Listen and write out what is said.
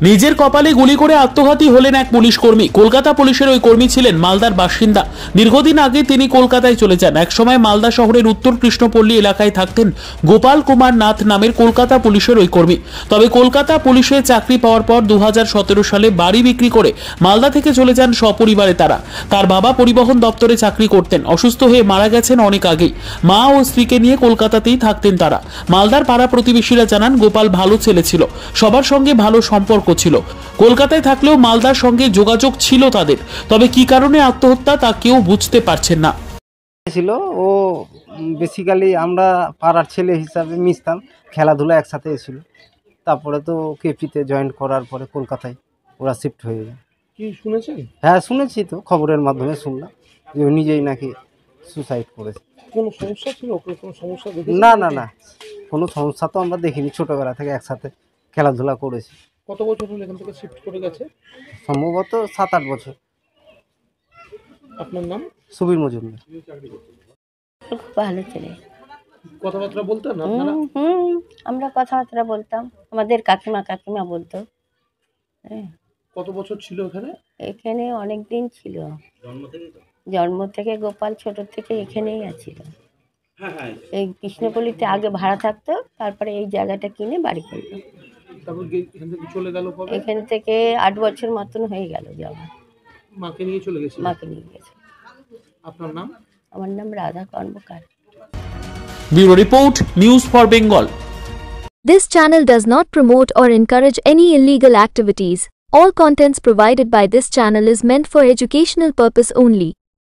নিজের কপালে গুলি করে আত্মঘাতী হলেন এক পুলিশ কর্মী। কলকাতা পুলিশের ওই কর্মী ছিলেন মালদার বাসিন্দা। দীর্ঘদিন আগে তিনি কলকাতায় চলে যান। একসময় মালদা শহরের উত্তর কৃষ্ণপল্লী এলাকায় থাকতেন গোপাল কুমার নাথ নামের কলকাতা পুলিশের ওই কর্মী। তবে কলকাতা পুলিশে চাকরি পাওয়ার পর 2017 সালে বাড়ি বিক্রি করে মালদা থেকে চলে যান সপরিবারে তারা। তার বাবা পরিবহন দপ্তরে চাকরি করতেন। অসুস্থ হয়ে মারা গেছেন অনেক আগেই। মা ও স্ত্রীকে নিয়ে কলকাতাতেই থাকতেন তারা। মালদার পাড়া প্রতিবেশীরা জানান গোপাল ভালো ছেলে ছিল, সবার সঙ্গে ভালো সম্পর্ক ছিল। কলকাতায় থাকলেও মালদার সঙ্গে যোগাযোগ ছিল তাদের। তবে কি কারণে আত্মহত্যা তা কেউ বুঝতে পারছেন না। ছিল ও বেসিক্যালি আমরা পাড়ার ছেলে হিসাবে মিশতাম, খেলাধুলা একসাথে ছিল। তারপরে তো কেপিতে জয়েন করার পরে কলকাতায় ওরা শিফট হয়ে যায়। কি শুনেছেন? হ্যাঁ শুনেছি, তো খবরের মাধ্যমে শুনলাম যে ও নিজেই নাকি সুসাইড করেছে। কোনো সমস্যা ছিল? কোনো সমস্যা না না না, কোনো সমস্যা তো আমরা দেখিনি। ছোটবেলা থেকে একসাথে খেলাধুলা করেছি। কত বছর হলো এখান থেকে শিফট করে গেছে? সম্ভবত 7-8 বছর। আপনার নাম? সুবীর মজুমদার। খুব ভালো ছেলে। কথাবার্তা বলতেন আপনারা? আমরা কথাবার্তা বলতাম, আমাদের কাকিমা বলতো। কত বছর ছিল এখানে? এখানে অনেক দিন ছিল, জন্ম থেকে গোপাল ছোট থেকে এখানেই আছিল। এই কৃষ্ণপল্লীতে আগে ভাড়া থাকতো, তারপরে এই জায়গাটা কিনে বাড়ি করলো। তারপর এখান থেকে চলে গেল কবে? এখান থেকে 8 বছর মতন হয়ে গেল যাওয়া। মাকে নিয়ে চলে গেছে? মাকে নিয়ে গেছে। আপনার নাম? আমার নাম Radha Karmakar. Bureau report, news for Bengal. This channel does not promote or encourage any illegal activities. All contents provided by this channel is meant for educational purpose only.